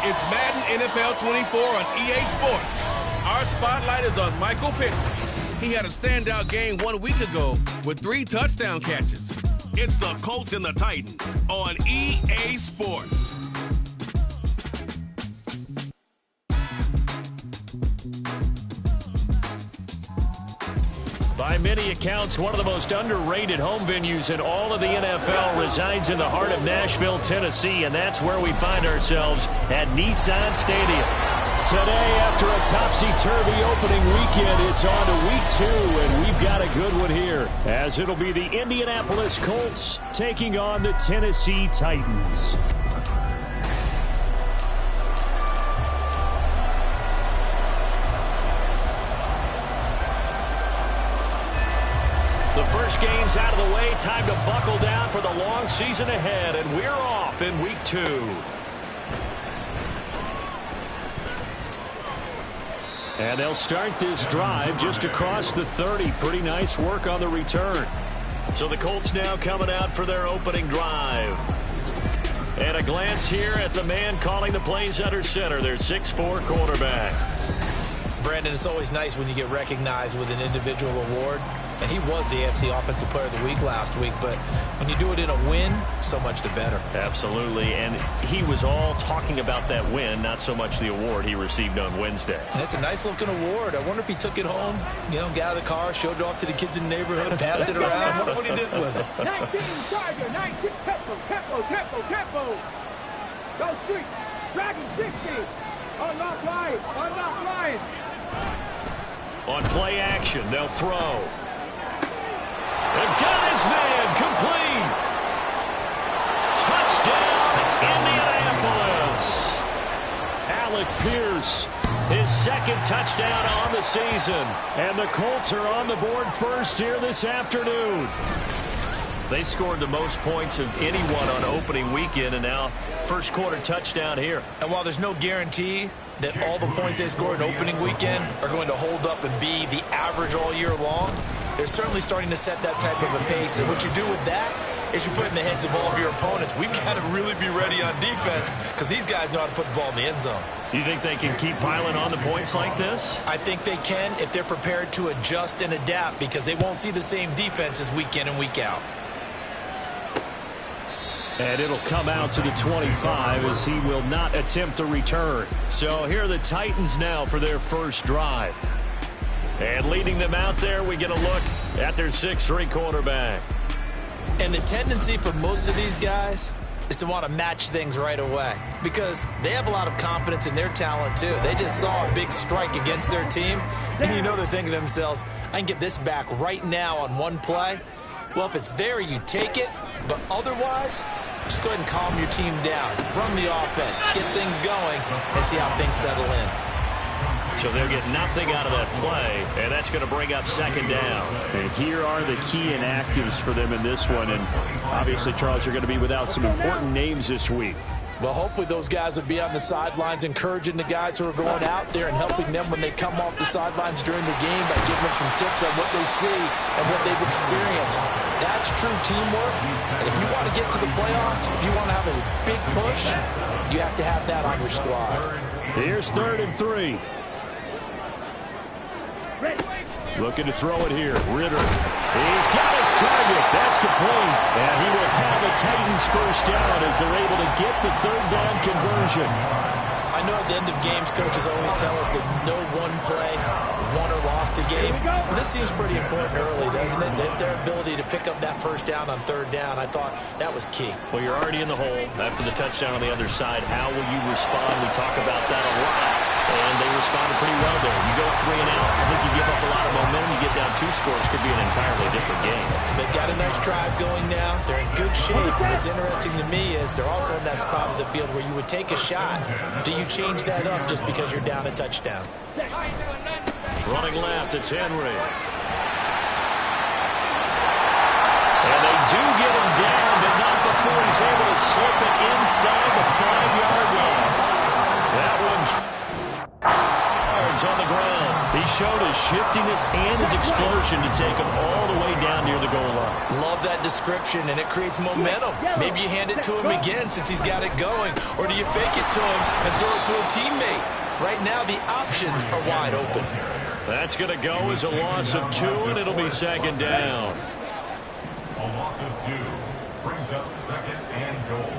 It's Madden NFL 24 on EA Sports. Our spotlight is on Michael Pittman. He had a standout game 1 week ago with 3 touchdown catches. It's the Colts and the Titans on EA Sports. By many accounts, one of the most underrated home venues in all of the NFL resides in the heart of Nashville, Tennessee, and that's where we find ourselves at Nissan Stadium. Today, after a topsy-turvy opening weekend, it's on to week 2, and we've got a good one here, as it'll be the Indianapolis Colts taking on the Tennessee Titans. The first game's out of the way. Time to buckle down for the long season ahead, and we're off in week 2. And they'll start this drive just across the 30. Pretty nice work on the return. So the Colts now coming out for their opening drive. And a glance here at the man calling the plays under center, their 6'4" quarterback. Brandon, it's always nice when you get recognized with an individual award. And he was the AFC Offensive Player of the Week last week. But when you do it in a win, so much the better. Absolutely. And he was all talking about that win, not so much the award he received on Wednesday. That's a nice-looking award. I wonder if he took it home, got out of the car, showed it off to the kids in the neighborhood, passed it around. I wonder what he did with it. 19 Charger, 19 tempo. Go street. Dragon 60. Unlock line. On play action, they'll throw. And got his man complete. Touchdown, Indianapolis. Alec Pierce, his second touchdown on the season. And the Colts are on the board first here this afternoon. They scored the most points of anyone on opening weekend, and now first quarter touchdown here. And while there's no guarantee that all the points they score in opening weekend are going to hold up and be the average all year long, they're certainly starting to set that type of a pace. And what you do with that is you put in the heads of all of your opponents, we got to really be ready on defense because these guys know how to put the ball in the end zone. You think they can keep piling on the points like this? I think they can if they're prepared to adjust and adapt, because they won't see the same defenses week in and week out. And it'll come out to the 25 as he will not attempt a return. So here are the Titans now for their first drive. And leading them out there, we get a look at their 6'3" quarterback. And the tendency for most of these guys is to want to match things right away, because they have a lot of confidence in their talent too. They just saw a big strike against their team, and they're thinking to themselves, I can get this back right now on one play. Well, if it's there, you take it, but otherwise, just go ahead and calm your team down. Run the offense, get things going, and see how things settle in. So they'll get nothing out of that play, and that's going to bring up second down. And here are the key inactives for them in this one. And obviously, Charles, you're going to be without some important names this week. Well, hopefully those guys will be on the sidelines encouraging the guys who are going out there and helping them when they come off the sidelines during the game by giving them some tips on what they see and what they've experienced. That's true teamwork. And if you want to get to the playoffs, if you want to have a big push, you have to have that on your squad. Here's 3rd and 3. Looking to throw it here. Ritter. He's got his target. That's complete. And he will have a Titans first down as they're able to get the 3rd down conversion. I know at the end of games, coaches always tell us that no one play won or lost a game. This seems pretty important early, doesn't it? Their ability to pick up that first down on 3rd down, I thought that was key. Well, you're already in the hole after the touchdown on the other side. How will you respond? We talk about that a lot. And they responded pretty well there. You go 3 and out, I think you give up a lot of momentum. You get down 2 scores, could be an entirely different game. So they've got a nice drive going now. They're in good shape. What's interesting to me is they're also in that spot of the field where you would take a shot. Do you change that up just because you're down a touchdown? Running left, it's Henry. And they do get him down, but not before he's able to slip it inside the 5-yard line. That one's on the ground. He showed his shiftiness and his explosion to take him all the way down near the goal line. Love that description, and it creates momentum. Maybe you hand it to him again since he's got it going, or do you fake it to him and throw it to a teammate? Right now, the options are wide open. That's going to go as a loss of 2, and it'll be second down. A loss of 2 brings up second and goal.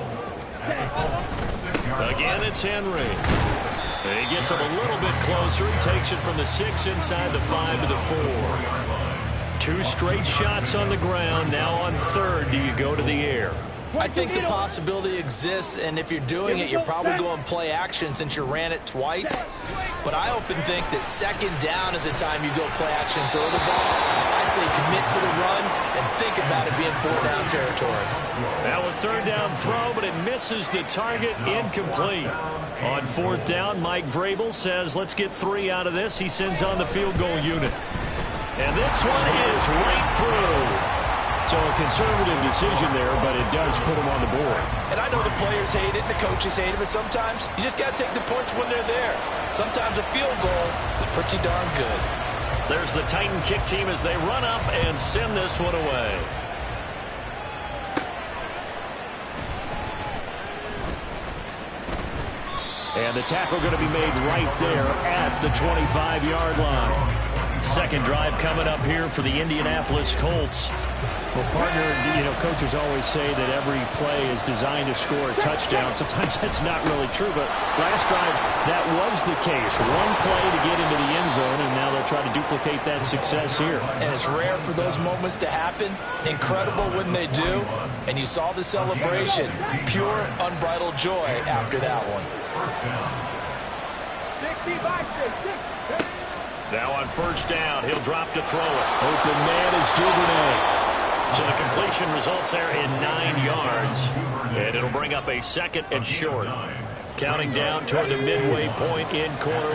Again, it's Henry. He gets him a little bit closer. He takes it from the 6 inside the 5 to the 4. 2 straight shots on the ground. Now on third, do you go to the air? I think the possibility exists, and if you're doing it, you're probably going play action since you ran it twice. But I often think that second down is the time you go play action and throw the ball. I say commit to the run and think about it being 4-down territory. Now a third down throw, but it misses the target, incomplete. On fourth down, Mike Vrabel says, let's get 3 out of this. He sends on the field goal unit. And this one is right through. So a conservative decision there, but it does put them on the board. And I know the players hate it and the coaches hate it, but sometimes you just got to take the points when they're there. Sometimes a field goal is pretty darn good. There's the Titan kick team as they run up and send this one away. And the tackle going to be made right there at the 25-yard line. Second drive coming up here for the Indianapolis Colts. Well, partner, coaches always say that every play is designed to score a touchdown. Sometimes that's not really true, but last drive, that was the case. One play to get into the end zone, and now they'll try to duplicate that success here. And it's rare for those moments to happen. Incredible when they do. And you saw the celebration. Pure, unbridled joy after that one. Now on first down, he'll drop to throw it. Open man is Duvernay. So the completion results there in 9 yards. And it'll bring up a second and short. Counting down toward the midway point in quarter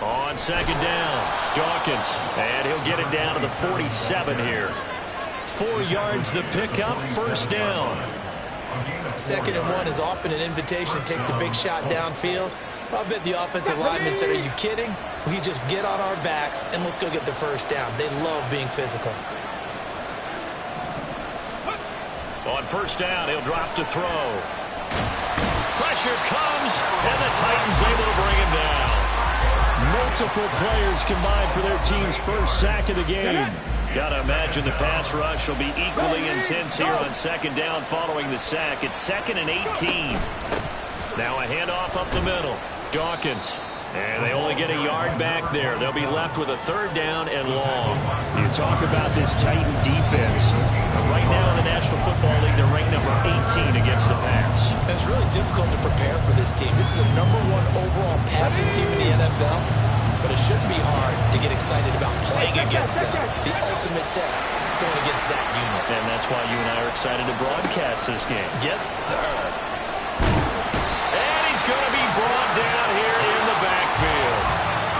1. On second down, Dawkins. And he'll get it down to the 47 here. 4 yards the pickup, first down. Second and 1 is often an invitation to take the big shot downfield. I bet the offensive lineman said, are you kidding? We just get on our backs and let's go get the first down. They love being physical. On first down, he'll drop to throw. Pressure comes, and the Titans able to bring him down. Multiple players combined for their team's first sack of the game. Got to imagine the pass rush will be equally intense here on second down following the sack. It's 2nd and 18. Now a handoff up the middle. Dawkins. And they only get a yard back there. They'll be left with a third down and long. You talk about this Titan defense. Right now in the National Football League, they're ranked number 18 against the pass. And it's really difficult to prepare for this team. This is the #1 overall passing team in the NFL. But it shouldn't be hard to get excited about playing against them. The ultimate test going against that unit. And that's why you and I are excited to broadcast this game. Yes, sir. And he's going to be brought down here in the backfield.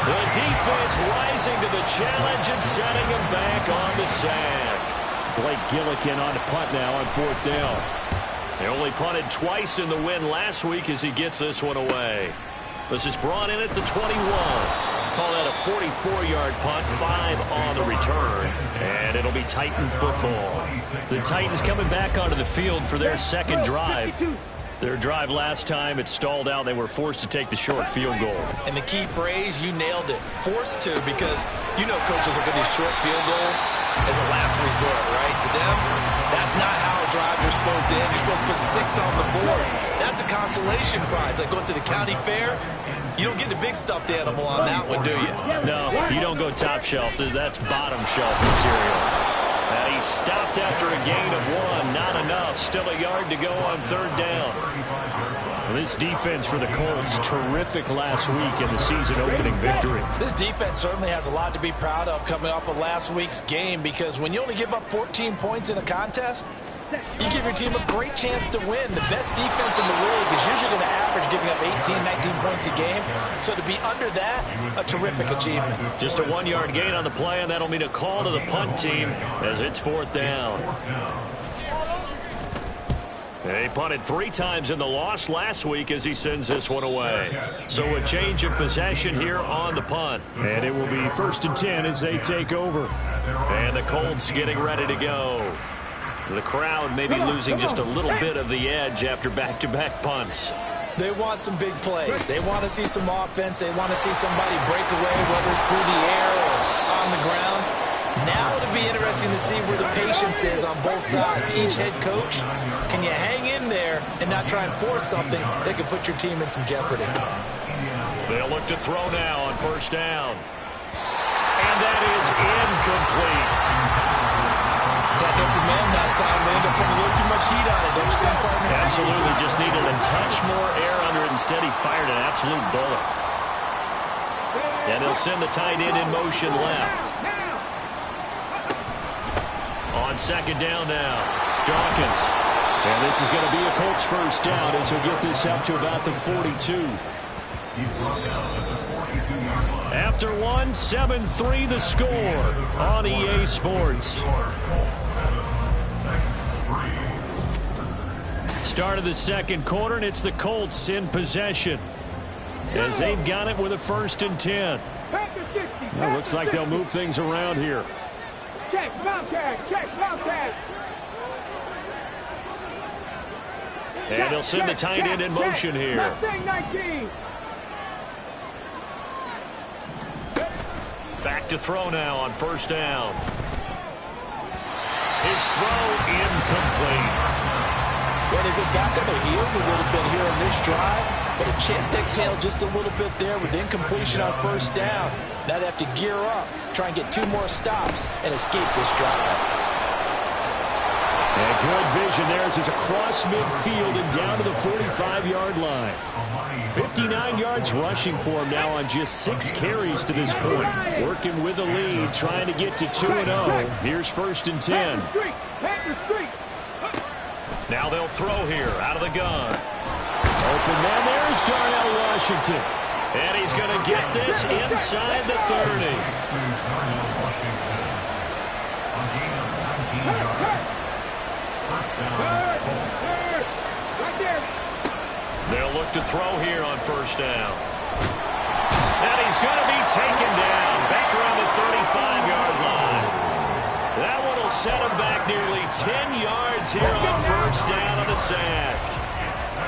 The defense rising to the challenge and setting him back on the sack. Blake Gillikin on the punt now on fourth down. They only punted twice in the win last week as he gets this one away. This is brought in at the 21. Call that a 44-yard punt, 5 on the return, and it'll be Titan football. The Titans coming back onto the field for their second drive. Their drive last time, it stalled out. They were forced to take the short field goal. And the key phrase, you nailed it, forced to, because you know coaches look at these short field goals as a last resort, right? To them, that's not how drives are supposed to end. You're supposed to put 6 on the board. That's a consolation prize, like going to the county fair. You don't get the big stuffed animal on that one, do you? No, you don't go top shelf. That's bottom shelf material. And he stopped after a gain of 1. Not enough. Still a yard to go on third down. This defense for the Colts, terrific last week in the season-opening victory. This defense certainly has a lot to be proud of coming off of last week's game, because when you only give up 14 points in a contest, you give your team a great chance to win. The best defense in the league is usually going to average giving up 18, 19 points a game. So to be under that, a terrific achievement. Just a 1-yard gain on the play, and that'll mean a call to the punt team as it's fourth down. He punted 3 times in the loss last week as he sends this one away. So a change of possession here on the punt. And it will be 1st and 10 as they take over. And the Colts getting ready to go. The crowd may be losing just a little bit of the edge after back-to-back punts. They want some big plays. They want to see some offense. They want to see somebody break away, whether it's through the air or on the ground. Now it'll be interesting to see where the patience is on both sides. Each head coach, can you hang in there and not try and force something that could put your team in some jeopardy? They'll look to throw now on 1st down. And that is incomplete. Got no command that time. They end up putting a little too much heat on it, don't you think, partner? Absolutely. Just needed a touch more air under it. Instead, he fired an absolute bullet. And they'll send the tight end in motion left. On 2nd down now, Dawkins. And this is going to be a Colts 1st down as he'll get this up to about the 42. After one, 7-3 the score on EA Sports. Start of the 2nd quarter, and it's the Colts in possession as they've got it with a 1st and 10. Well, looks like they'll move things around here. Check, Wildcat, check, Wildcat. And they'll send the tight end in motion here. 19. Back to throw now on 1st down. His throw incomplete. Well, they've been back on their heels a little bit here on this drive, but a chance to exhale just a little bit there with incompletion on 1st down. Now they have to gear up, try and get 2 more stops, and escape this drive. And good vision there as he's across midfield and down to the 45-yard line. 59 yards rushing for him now on just 6 carries to this point. Working with the lead, trying to get to 2-0. Here's 1st and 10. Now they'll throw here out of the gun. Open man, there's Darnell Washington. And he's going to get this inside the 30. They'll look to throw here on 1st down. And he's going to be taken down back around the 35-yard line. That one will set him back nearly 10 yards here on 1st down on the sack.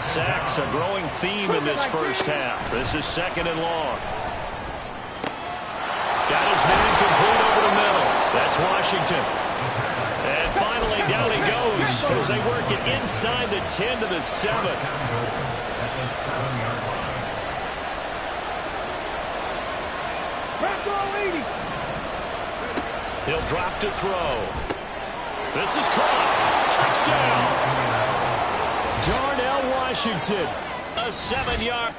Sacks a growing theme in this 1st half. This is 2nd and long. Got his man complete over the middle. That's Washington. And finally down he goes as they work it inside the 10 to the 7. He'll drop to throw. This is caught. Touchdown. Darnell Washington. A 7-yard.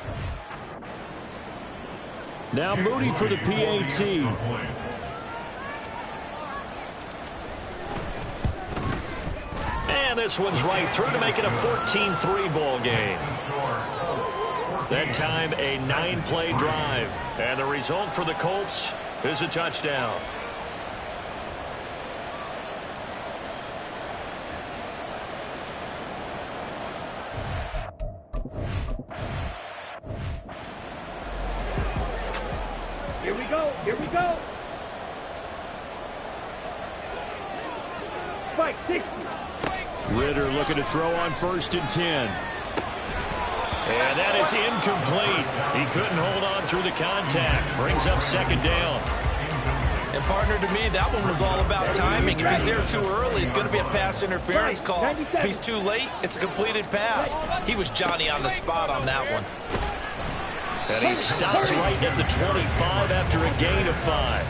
Now Moody for the PAT. And this one's right through to make it a 14-3 ball game. That time a 9-play drive. And the result for the Colts is a touchdown. Here we go. Here we go. Spike 60. Ritter looking to throw on 1st and 10. And that is incomplete. He couldn't hold on through the contact. Brings up 2nd down. And partner, to me, that one was all about timing. If he's there too early, it's going to be a pass interference call. If he's too late, it's a completed pass. He was Johnny on the spot on that one. And he stopped right at the 25 after a gain of 5.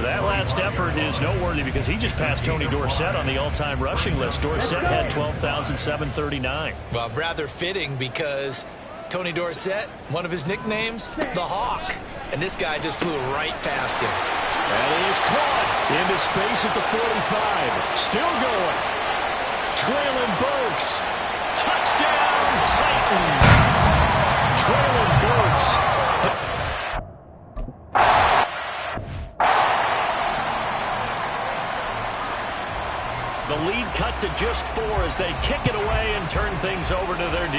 That last effort is noteworthy because he just passed Tony Dorsett on the all-time rushing list. Dorsett had 12,739. Well, rather fitting because Tony Dorsett, one of his nicknames, the Hawk. And this guy just flew right past him. And he is caught into space at the 45. Still going. Traylon Burks. Touchdown, Titans. Traylon Burks. The lead cut to just 4 as they kick it away and turn things over to their D.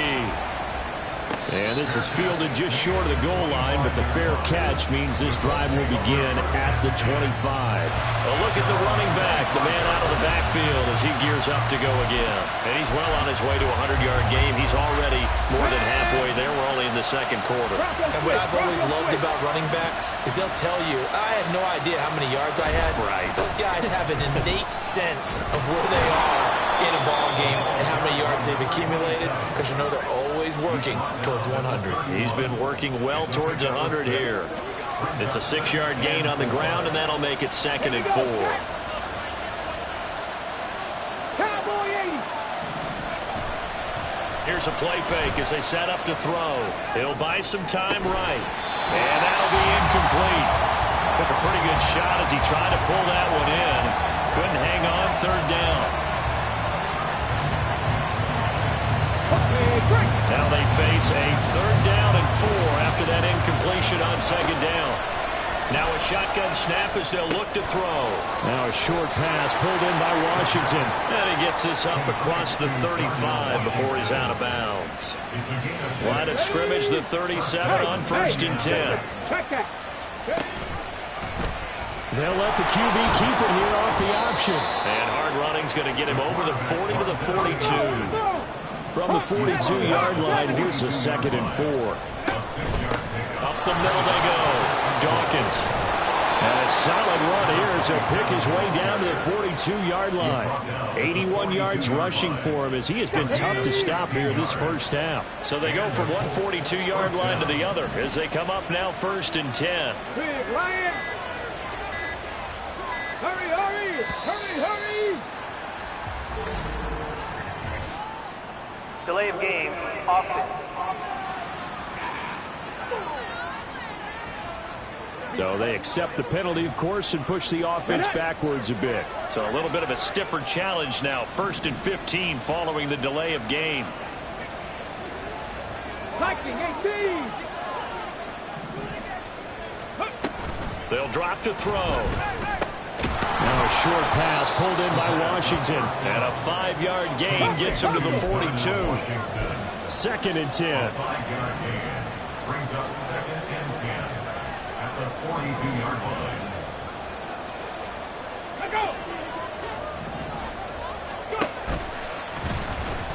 And this is fielded just short of the goal line, but the fair catch means this drive will begin at the 25. A look at the running back, the man out of the backfield as he gears up to go again. And he's well on his way to a 100-yard game. He's already more than halfway there. We're only in the second quarter. And what I've always loved about running backs is they'll tell you, I had no idea how many yards I had. Right. Those guys have an innate sense of where they are in a ball game and how many yards they've accumulated, because you know they're always working towards 100. He's been working well towards 100 here. It's a 6-yard gain on the ground, and that'll make it 2nd and 4. Cowboy 80. Here's a play fake as they set up to throw. He'll buy some time right. And that'll be incomplete. Took a pretty good shot as he tried to pull that one in. Couldn't hang on 3rd down. Now they face a 3rd down and 4 after that incompletion on 2nd down. Now a shotgun snap as they'll look to throw. Now a short pass pulled in by Washington. And he gets this up across the 35 before he's out of bounds. Line of scrimmage, the 37 on 1st and 10. Check that. They'll let the QB keep it here off the option. And hard running's going to get him over the 40 to the 42. From the 42-yard line, here's a 2nd and 4. Up the middle they go. Dawkins. And a solid run here as he'll pick his way down to the 42-yard line. 81 yards rushing for him as he has been tough to stop here this first half. So they go from one 42-yard line to the other as they come up now 1st and 10. Big Lions. Hurry, hurry, hurry, hurry. Delay of game, offense. So they accept the penalty, of course, and push the offense backwards a bit. So a little bit of a stiffer challenge now. 1st and 15 following the delay of game. Viking 18. They'll drop to throw. Now a short pass pulled in by Washington. And a 5-yard gain gets him to the 42. 2nd and 10. 5-yard gain brings up 2nd and 10 at the 42-yard line. Let go.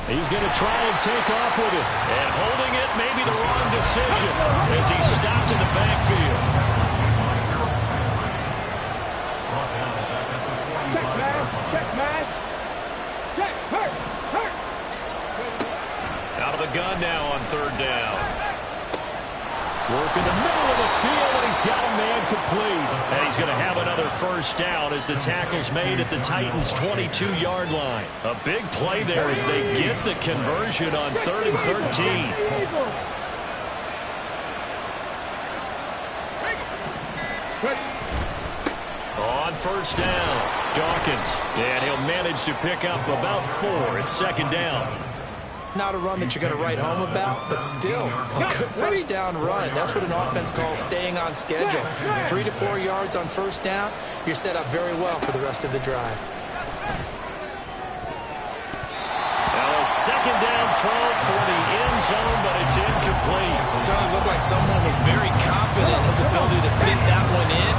He's going to try and take off with it. And holding it may be the wrong decision as he stopped in the backfield. Check, man. Check, hurt, hurt. Out of the gun now on 3rd down. Work in the middle of the field, and he's got a man complete. And he's going to have another 1st down as the tackle's made at the Titans' 22-yard line. A big play there as they get the conversion on 3rd and 13. On 1st down, Dawkins. And he'll manage to pick up about 4. It's 2nd down. Not a run that you're going to write home about, but still a good 1st down run. That's what an offense calls staying on schedule. 3 to 4 yards on 1st down, you're set up very well for the rest of the drive. Now a 2nd down throw for the end zone, but it's incomplete. It certainly looked like someone was very confident in his ability to fit that one in.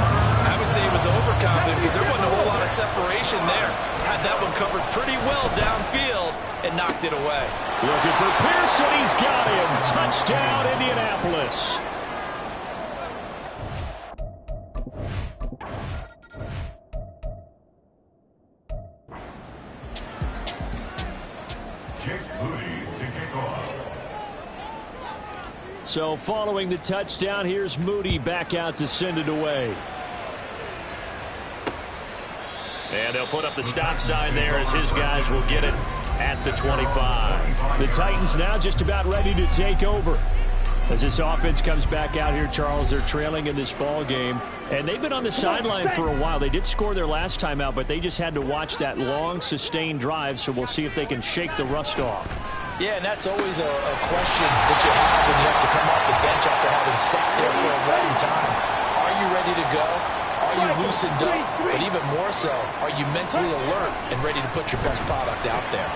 I would say he was overconfident because there wasn't a whole lot of separation there. Had that one covered pretty well downfield and knocked it away. Looking for Pearson. He's got him. Touchdown, Indianapolis. TPurdie to kick off. So following the touchdown, here's Moody back out to send it away. And they'll put up the stop sign there as his guys will get it at the 25. The Titans now just about ready to take over. As this offense comes back out here, Charles, they're trailing in this ball game. And they've been on the sideline for a while. They did score their last time out, but they just had to watch that long, sustained drive. So we'll see if they can shake the rust off. Yeah, and that's always a question that you have when you have to come off the bench after having sat there for a long time. Are you ready to go? Are you loosened up, but even more so, are you mentally alert and ready to put your best product out there?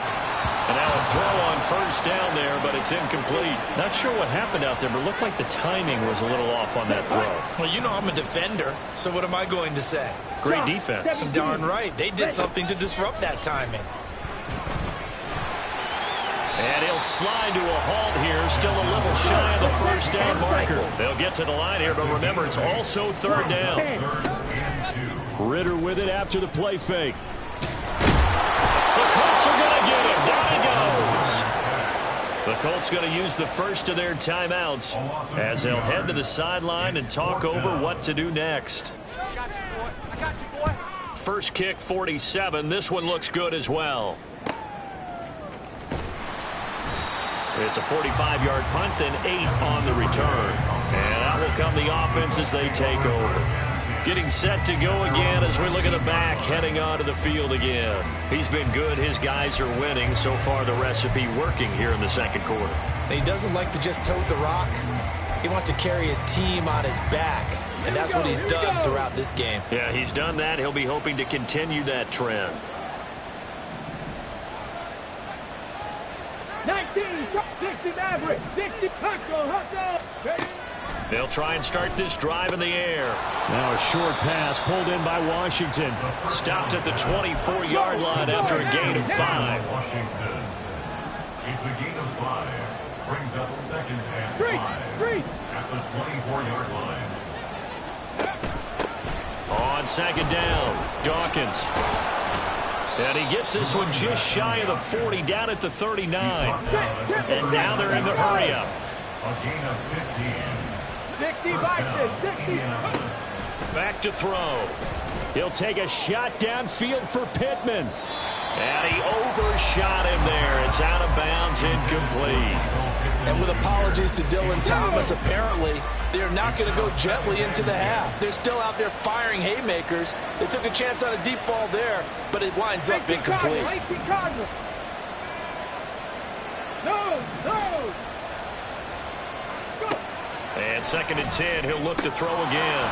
And now a throw on first down there, but it's incomplete. Not sure what happened out there, but it looked like the timing was a little off on that throw. Well, you know I'm a defender, so what am I going to say? Great defense. Darn right. They did something to disrupt that timing. And he'll slide to a halt here, still a little shy of the first down marker. They'll get to the line here, but remember, it's also third down. Ritter with it after the play fake. The Colts are going to get him. Down he goes. The Colts going to use the first of their timeouts as they'll head to the sideline and talk over what to do next. I got you, boy. I got you, boy. First kick, 47. This one looks good as well. It's a 45-yard punt, then 8 on the return. And out will come the offense as they take over. Getting set to go again as we look at the back, heading onto the field again. He's been good. His guys are winning. So far, the recipe working here in the second quarter. He doesn't like to just tote the rock. He wants to carry his team on his back, and that's what he's done throughout this game. Yeah, he's done that. He'll be hoping to continue that trend. 19, 60 average, 60 hustle. They'll try and start this drive in the air. Now a short pass pulled in by Washington. Stopped at the 24-yard line after a gain of 5. Washington. It's a gain of 5. Brings up second and 5 at the 24-yard line. On second down, Dawkins. And he gets this one just shy of the 40, down at the 39. And now they're in the hurry-up. A gain of 15. 60 Back to throw. He'll take a shot downfield for Pittman. And he overshot him there. It's out of bounds, incomplete. And with apologies to Dylan Thomas, apparently they're not going to go gently into the half. They're still out there firing haymakers. They took a chance on a deep ball there, but it winds up incomplete. No. And second and 10, he'll look to throw again.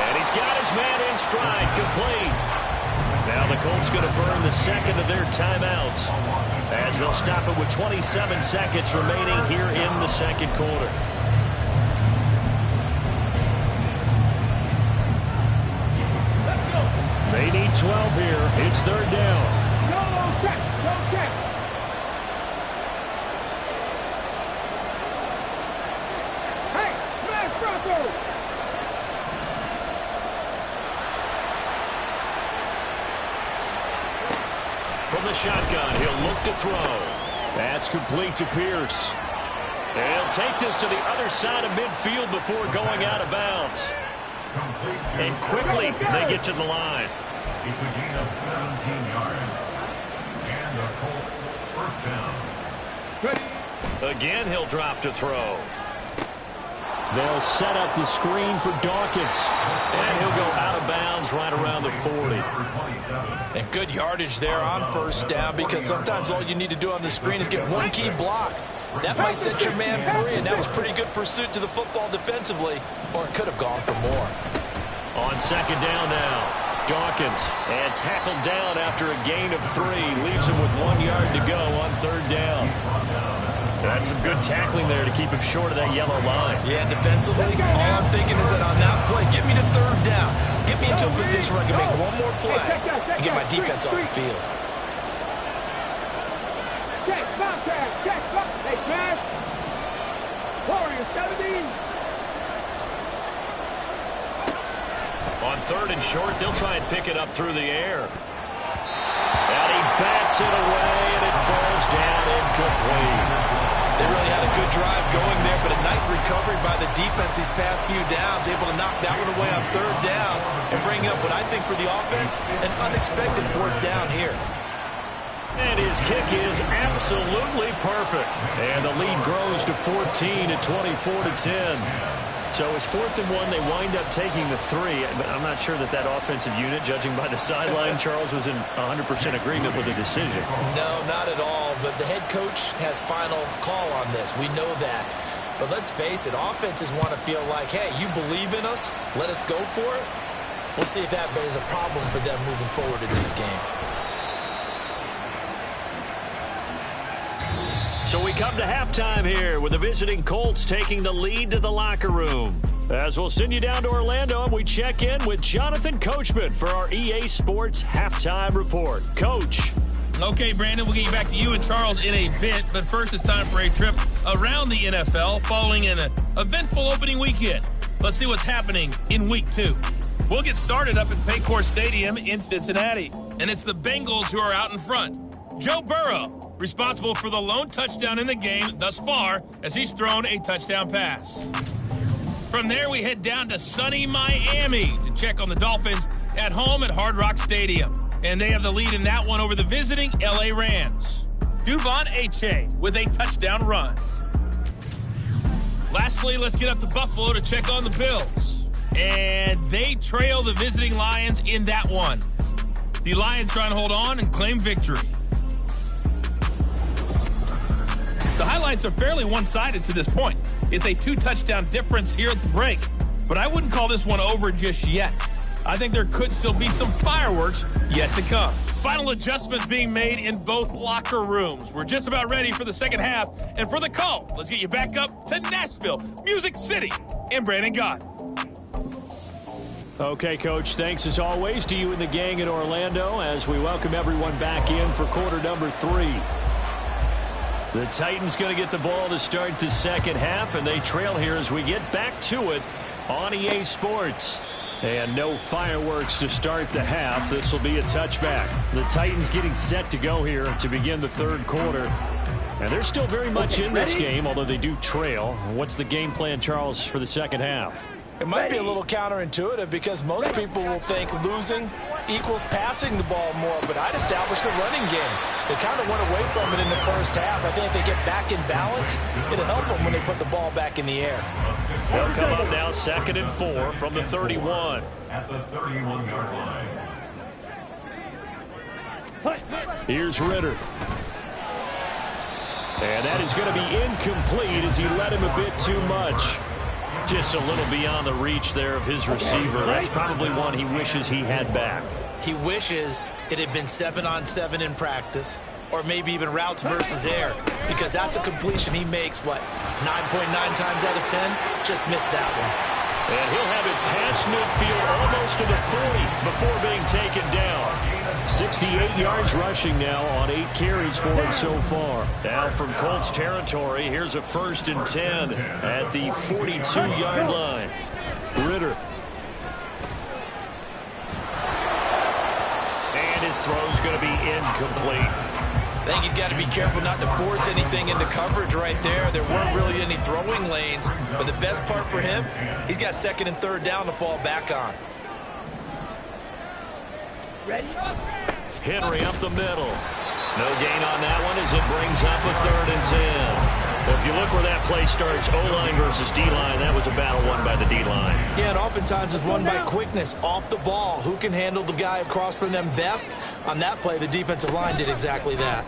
And he's got his man in stride, complete. Now the Colts going to burn the second of their timeouts as they'll stop it with 27 seconds remaining here in the second quarter. They need 12 here. It's third down. No check. Hey, smash Bronco. From the shotgun, he'll look to throw. That's complete to Pierce. They'll take this to the other side of midfield before going out of bounds. And quickly, they get to the line. It's a gain of 17 yards. And the Colts first down. Again, he'll drop to throw. They'll set up the screen for Dawkins. And he'll go out of bounds right around the 40. And good yardage there on first down, because sometimes all you need to do on the screen is get one key block. That might set your man free, and that was pretty good pursuit to the football defensively, or it could have gone for more. On second down now, Dawkins, and tackled down after a gain of 3. Leaves him with 1 yard to go on third down. That's some good tackling there to keep him short of that yellow line. Yeah, defensively, all I'm thinking is that on that play, get me to third down. Get me into a position where I can make one more play and get my defense off the field. Check, hey, smash. Warrior 70. On third and short, they'll try and pick it up through the air. And he bats it away, and it falls down incomplete. They really had a good drive going there, but a nice recovery by the defense these past few downs, able to knock that one away on third down and bring up what I think for the offense, an unexpected fourth down here. And his kick is absolutely perfect. And the lead grows to 14 at 24-10. So it's 4th and 1. They wind up taking the 3. But I'm not sure that offensive unit, judging by the sideline, Charles, was in 100% agreement with the decision. No, not at all. But the head coach has final call on this. We know that. But let's face it, offenses want to feel like, hey, you believe in us? Let us go for it. We'll see if that is a problem for them moving forward in this game. So we come to halftime here with the visiting Colts taking the lead to the locker room. As we'll send you down to Orlando and we check in with Jonathan Coachman for our EA Sports Halftime Report. Coach. Okay, Brandon, we'll get you back to you and Charles in a bit, but first it's time for a trip around the NFL following an eventful opening weekend. Let's see what's happening in Week 2. We'll get started up at Paycor Stadium in Cincinnati, and it's the Bengals who are out in front. Joe Burrow, responsible for the lone touchdown in the game thus far as he's thrown a touchdown pass. From there, we head down to sunny Miami to check on the Dolphins at home at Hard Rock Stadium. And they have the lead in that one over the visiting L.A. Rams. Duvon Ache with a touchdown run. Lastly, let's get up to Buffalo to check on the Bills. And they trail the visiting Lions in that one. The Lions trying to hold on and claim victory. The highlights are fairly one-sided to this point. It's a 2-touchdown difference here at the break. But I wouldn't call this one over just yet. I think there could still be some fireworks yet to come. Final adjustments being made in both locker rooms. We're just about ready for the second half. And for the call, let's get you back up to Nashville, Music City, and Brandon Gott. Okay, Coach, thanks as always to you and the gang in Orlando as we welcome everyone back in for quarter number 3. The Titans going to get the ball to start the second half, and they trail here as we get back to it on EA Sports. And no fireworks to start the half. This will be a touchback. The Titans getting set to go here to begin the third quarter. And they're still very much in this game, although they do trail. What's the game plan, Charles, for the second half? It might be a little counterintuitive because most people will think losing equals passing the ball more, but I'd establish the running game. They kind of went away from it in the first half. I think if they get back in balance, it'll help them when they put the ball back in the air. They'll come up now 2nd and 4 from the 31. At the 31-yard line. Here's Ritter. And that is going to be incomplete as he led him a bit too much. Just a little beyond the reach there of his receiver. That's probably one he wishes he had back. He wishes it had been 7-on-7 in practice, or maybe even routes versus air, because that's a completion he makes, 9.9 times out of 10? Just missed that one. And he'll have it past midfield almost to the 40 before being taken down. 68 yards rushing now on 8 carries for him so far. Now from Colts territory, here's a 1st and 10 at the 42-yard line. Ritter. And his throw's going to be incomplete. I think he's got to be careful not to force anything into coverage right there. There weren't really any throwing lanes, but the best part for him, he's got 2nd and 3rd down to fall back on. Ready? Henry up the middle. No gain on that one as it brings up a 3rd and 10. Well, if you look where that play starts, O-line versus D-line, that was a battle won by the D-line. Yeah, and oftentimes it's won by quickness off the ball. Who can handle the guy across from them best? On that play, the defensive line did exactly that.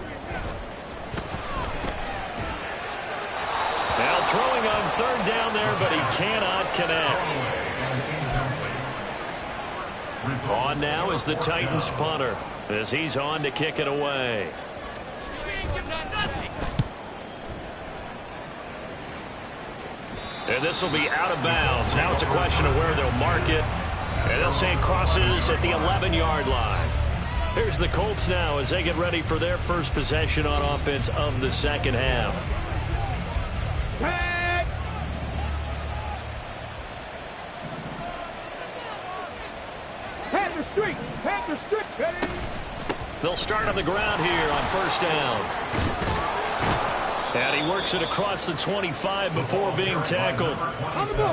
Now throwing on 3rd down there, but he cannot connect. On now is the Titans punter as he's on to kick it away. And this will be out of bounds. Now it's a question of where they'll mark it. And they'll say it crosses at the 11-yard line. Here's the Colts now as they get ready for their first possession on offense of the second half. Panther streak, ready? They'll start on the ground here on 1st down. And he works it across the 25 before being tackled.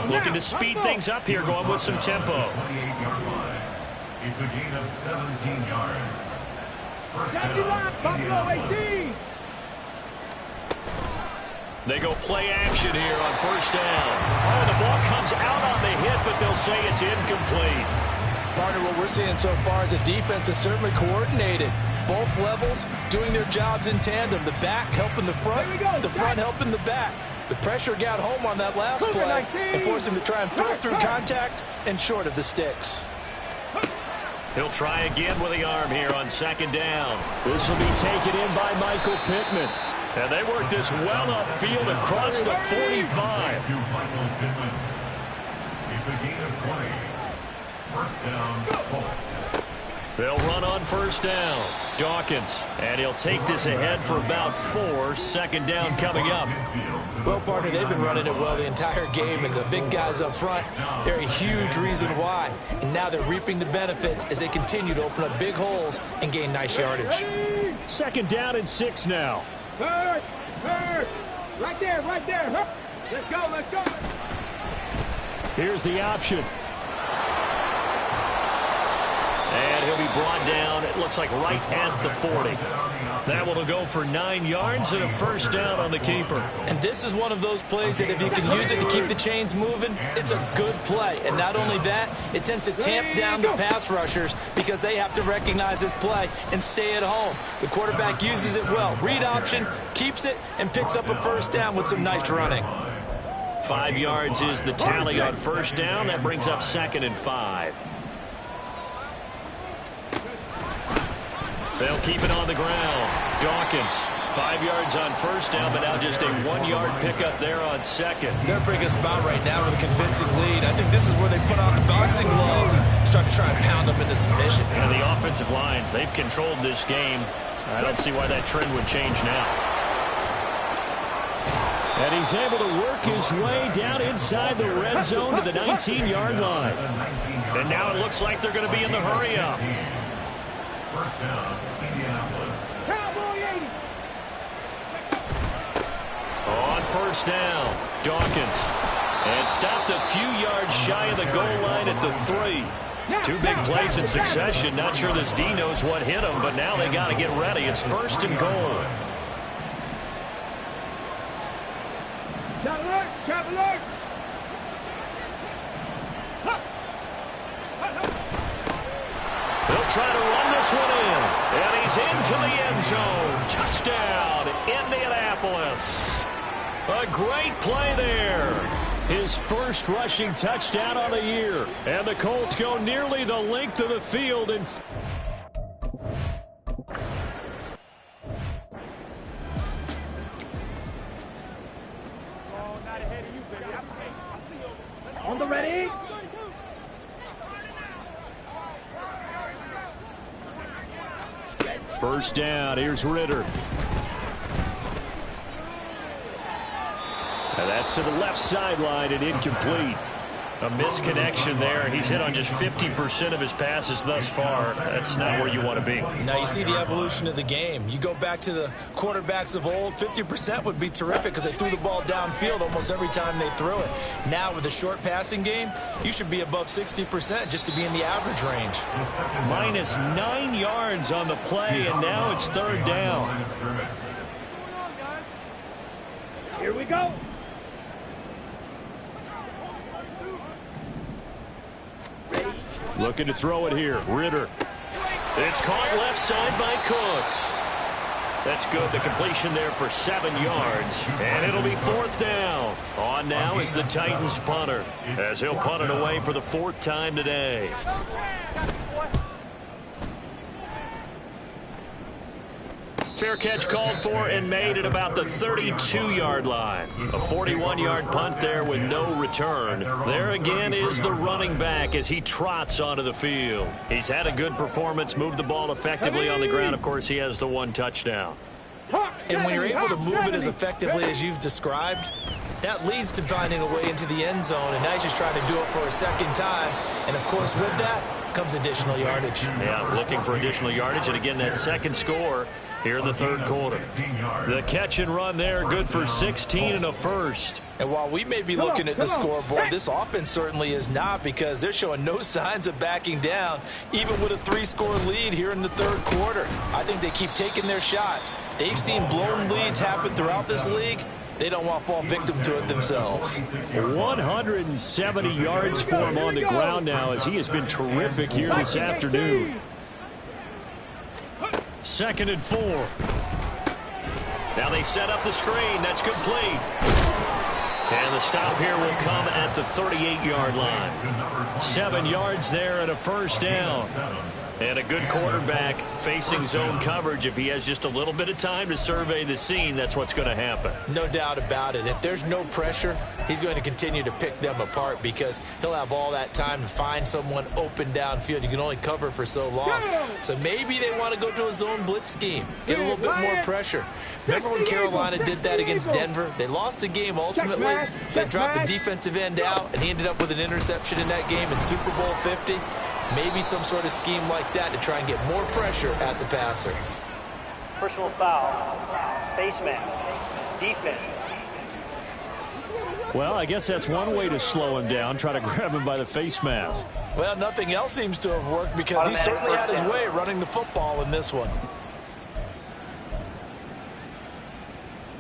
Looking to speed things up here, going with some tempo. 28-yard line. It's a gain of 17 yards. First down. Buffalo 18. They go play action here on 1st down. Oh, the ball comes out on the hit, but they'll say it's incomplete. Partner, what we're seeing so far is a defense that's certainly coordinated. Both levels doing their jobs in tandem. The back helping the front, the front helping the back. The pressure got home on that last play and forced him to try and throw through contact and short of the sticks. He'll try again with the arm here on second down. This will be taken in by Michael Pittman. And they work this well upfield across the 45. To Michael Pittman. It's a gain of 20. First down, Colts. They'll run on first down. Dawkins. And he'll take this ahead for about 4. Second down coming up. Well, partner, they've been running it well the entire game, and the big guys up front, they're a huge reason why. And now they're reaping the benefits as they continue to open up big holes and gain nice yardage. Second down and 6 now. Third. Right there. Let's go. Here's the option. And he'll be brought down, it looks like right at the 40. That one will go for 9 yards and a first down on the keeper. And this is one of those plays that if you can use it to keep the chains moving, it's a good play. And not only that, it tends to tamp down the pass rushers because they have to recognize this play and stay at home. The quarterback uses it well. Read option, keeps it, and picks up a first down with some nice running. 5 yards is the tally on first down. That brings up 2nd and 5. They'll keep it on the ground. Dawkins, 5 yards on first down, but now just a 1-yard pickup there on second. They're in a pretty good spot right now with a convincing lead. I think this is where they put on the boxing gloves, start to try and pound them into submission. And the offensive line, they've controlled this game. I don't see why that trend would change now. And he's able to work his way down inside the red zone to the 19-yard line. And now it looks like they're going to be in the hurry-up. First down, Indianapolis. Cowboy 80. On first down, Dawkins. And stopped a few yards shy of the goal line at the 3. 2 big plays in succession. Not sure this D knows what hit him, but now they got to get ready. It's 1st and goal. Trap alert. They'll try to run this one in. And he's into the end zone. Touchdown, Indianapolis. A great play there. His first rushing touchdown on the year. And the Colts go nearly the length of the field. And On the ready. first down, here's Ritter. And that's to the left sideline and incomplete. A misconnection there. He's hit on just 50% of his passes thus far. That's not where you want to be. Now you see the evolution of the game. You go back to the quarterbacks of old, 50% would be terrific because they threw the ball downfield almost every time they threw it. Now with the short passing game, you should be above 60% just to be in the average range. Minus 9 yards on the play, and now it's 3rd down. Here we go. Looking to throw it here. Ritter. It's caught left side by Cooks. That's good. The completion there for 7 yards. And it'll be 4th down. On now is the Titans punter, as he'll punt it away for the 4th time today. Fair catch called for and made at about the 32-yard line. A 41-yard punt there with no return. There again is the running back as he trots onto the field. He's had a good performance, moved the ball effectively on the ground. Of course, he has the 1 touchdown. And when you're able to move it as effectively as you've described, that leads to finding a way into the end zone. And now he's just trying to do it for a 2nd time. And, of course, with that comes additional yardage. Yeah, looking for additional yardage. And, again, that 2nd score here in the 3rd quarter. The catch and run there, good for 16 and a first. And while we may be looking at the scoreboard, this offense certainly is not, because they're showing no signs of backing down, even with a 3-score lead here in the 3rd quarter. I think they keep taking their shots. They've seen blown leads happen throughout this league. They don't want to fall victim to it themselves. 170 yards for him on the ground now, as he has been terrific here this afternoon. 2nd and 4. Now they set up the screen. That's complete. And the stop here will come at the 38-yard line. 7 yards there and a first down. And a good quarterback facing zone coverage, if he has just a little bit of time to survey the scene, that's what's going to happen. No doubt about it. If there's no pressure, he's going to continue to pick them apart because he'll have all that time to find someone open downfield. You can only cover for so long. So maybe they want to go to a zone blitz scheme, get a little bit more pressure. Remember when Carolina did that against Denver? They lost the game ultimately. They dropped the defensive end out, and he ended up with an interception in that game in Super Bowl 50. Maybe some sort of scheme like that to try and get more pressure at the passer. Personal foul, face mask, defense. Well, I guess that's one way to slow him down, try to grab him by the face mask. Well, nothing else seems to have worked because he certainly had his way running the football in this one.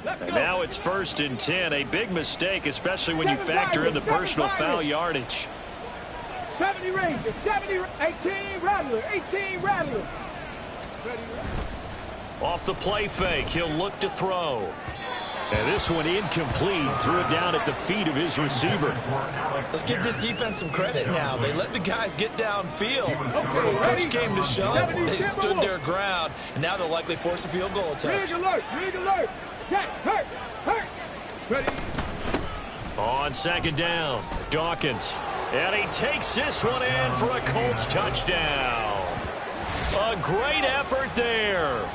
And now it's 1st and 10, a big mistake, especially when you factor in the personal foul yardage. 70 Ranger, 70, 18 Rattler, 18 Rattler. Off the play fake, he'll look to throw. And this one incomplete, threw it down at the feet of his receiver. Let's give this defense some credit now. They let the guys get downfield. When push came to shove, they stood their ground, and now they'll likely force a field goal attempt. Rig alert. Check, hurt. Ready. On 2nd down, Dawkins. And he takes this one in for a Colts touchdown. A great effort there.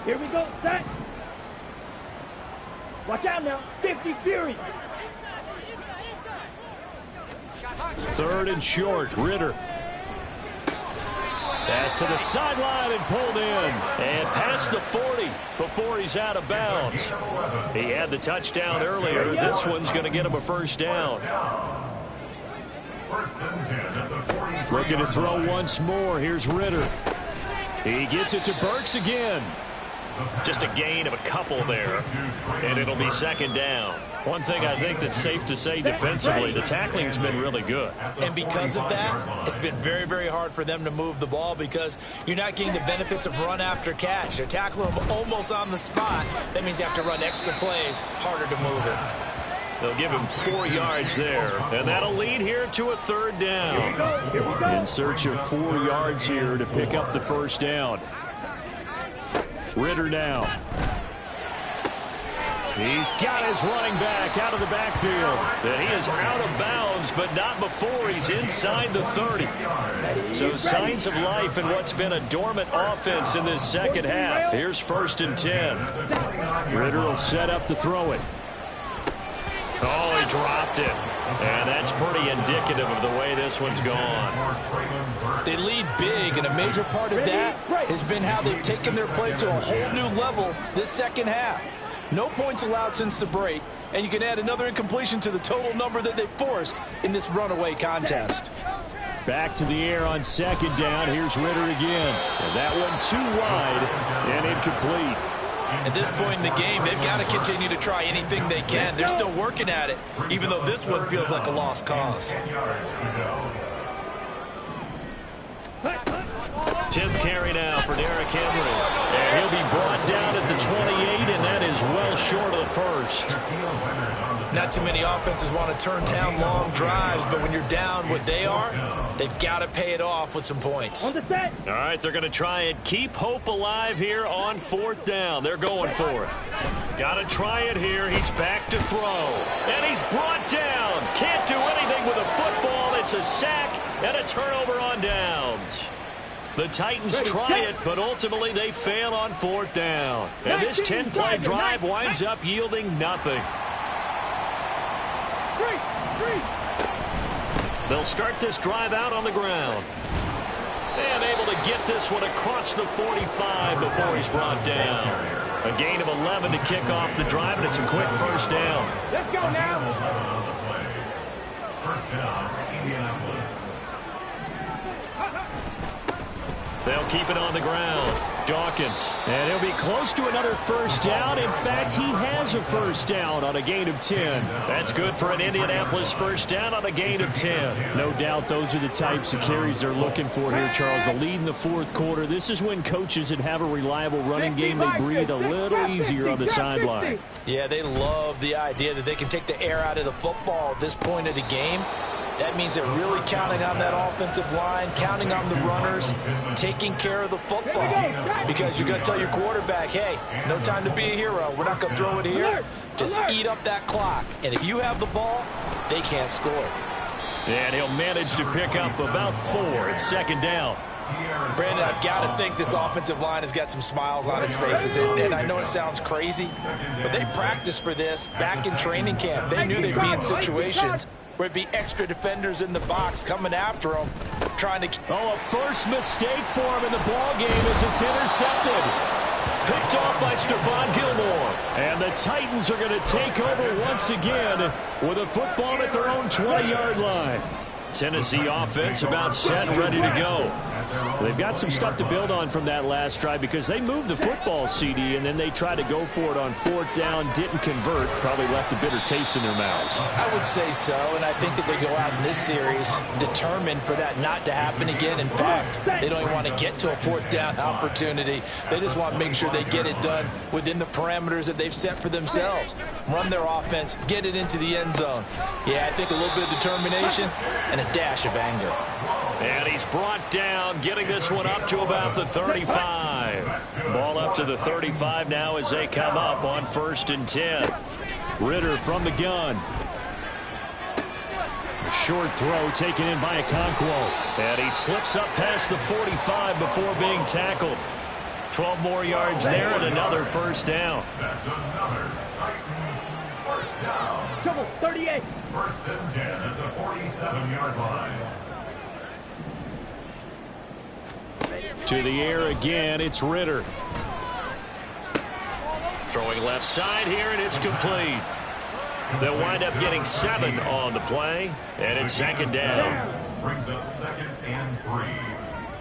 Here we go, set. Watch out now, 50 Fury. 3rd and short, Ritter. Pass to the sideline and pulled in. And past the 40 before he's out of bounds. He had the touchdown earlier. This one's going to get him a 1st down. Looking to throw once more. Here's Ritter. He gets it to Burks again. Just a gain of a couple there. And it'll be 2nd down. One thing I think that's safe to say defensively, the tackling's been really good. And because of that, it's been very, very hard for them to move the ball because you're not getting the benefits of run after catch. They're tackling them almost on the spot. That means you have to run extra plays, harder to move it. They'll give him 4 yards there, and that'll lead here to a 3rd down. In search of 4 yards here to pick up the 1st down. Ritter now. He's got his running back out of the backfield. And he is out of bounds, but not before he's inside the 30. So signs of life in what's been a dormant offense in this 2nd half. Here's 1st and 10. Ritter will set up to throw it. Oh, he dropped it. And that's pretty indicative of the way this one's gone. They lead big, and a major part of that has been how they've taken their play to a whole new level this 2nd half. No points allowed since the break, and you can add another incompletion to the total number that they forced in this runaway contest. Back to the air on 2nd down. Here's Ritter again. And that one too wide and incomplete. At this point in the game, they've got to continue to try anything they can. They're still working at it, even though this one feels like a lost cause. 10th carry now for Derrick Henry. And he'll be brought down at the 28, and that is well short of the 1st. Not too many offenses want to turn down long drives, but when you're down what they are, they've got to pay it off with some points. All right, they're going to try and keep hope alive here on 4th down. They're going for it. Got to try it here. He's back to throw. And he's brought down. Can't do anything with a football. It's a sack and a turnover on downs. The Titans try it, but ultimately they fail on 4th down. And this 10-play drive winds up yielding nothing. They'll start this drive out on the ground. And able to get this one across the 45 before he's brought down. A gain of 11 to kick off the drive, and it's a quick 1st down. Let's go now. 1st down, Indianapolis. They'll keep it on the ground. Dawkins. And he'll be close to another first down. In fact, he has a first down on a gain of 10. That's good for an Indianapolis first down on a gain of 10. No doubt those are the types of carries they're looking for here, Charles. The lead in the fourth quarter. This is when coaches that have a reliable running game, they breathe a little easier on the sideline. Yeah, they love the idea that they can take the air out of the football at this point of the game. That means they're really counting on that offensive line, counting on the runners, taking care of the football. Because you're going to tell your quarterback, hey, no time to be a hero. We're not going to throw it here. Just eat up that clock. And if you have the ball, they can't score. And he'll manage to pick up about 4 at second down. Brandon, I've got to think this offensive line has got some smiles on its faces. And I know it sounds crazy, but they practiced for this back in training camp. They knew they'd be in situations where it'd be extra defenders in the box coming after them, trying to... Oh, a first mistake for him in the ball game as it's intercepted. Picked off by Stephon Gilmore. And the Titans are going to take over once again with a football at their own 20-yard line. Tennessee offense about set and ready to go. They've got some stuff to build on from that last drive because they moved the football, CD, and then they tried to go for it on fourth down, didn't convert, probably left a bitter taste in their mouths. I would say so, and I think that they go out in this series determined for that not to happen again. In fact, they don't even want to get to a fourth down opportunity. They just want to make sure they get it done within the parameters that they've set for themselves. Run their offense, get it into the end zone. Yeah, I think a little bit of determination and a dash of anger. And he's brought down, getting this one up to about the 35. Ball up to the 35 now as they come up on 1st and 10. Ritter from the gun. Short throw taken in by Okonkwo. And he slips up past the 45 before being tackled. 12 more yards there and another first down. That's another Titans first down. Trouble, 38. 1st and 10 at the 47-yard line. To the air again, it's Ritter. Throwing left side here, and it's complete. They'll wind up getting 7 on the play, and it's second down. Brings up 2nd and 3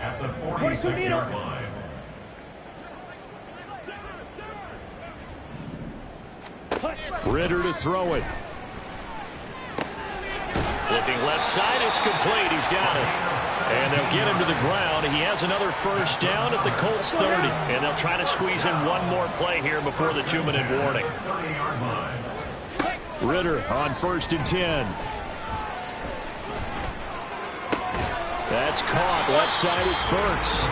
at the 46-yard line. Ritter to throw it. Looking left side, it's complete. He's got it. And they'll get him to the ground. He has another first down at the Colts 30. And they'll try to squeeze in one more play here before the 2-minute warning. Ritter on 1st and 10. That's caught. Left side, it's Burks.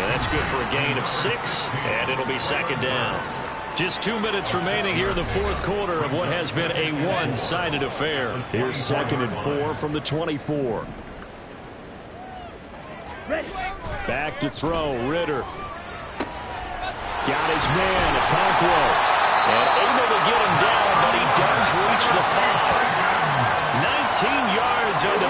And that's good for a gain of 6. And it'll be second down. Just 2 minutes remaining here in the fourth quarter of what has been a one-sided affair. Here's 2nd and 4 from the 24. Back to throw, Ritter. Got his man, Okonkwo. And able to get him down, but he does reach the 5. 19 yards on the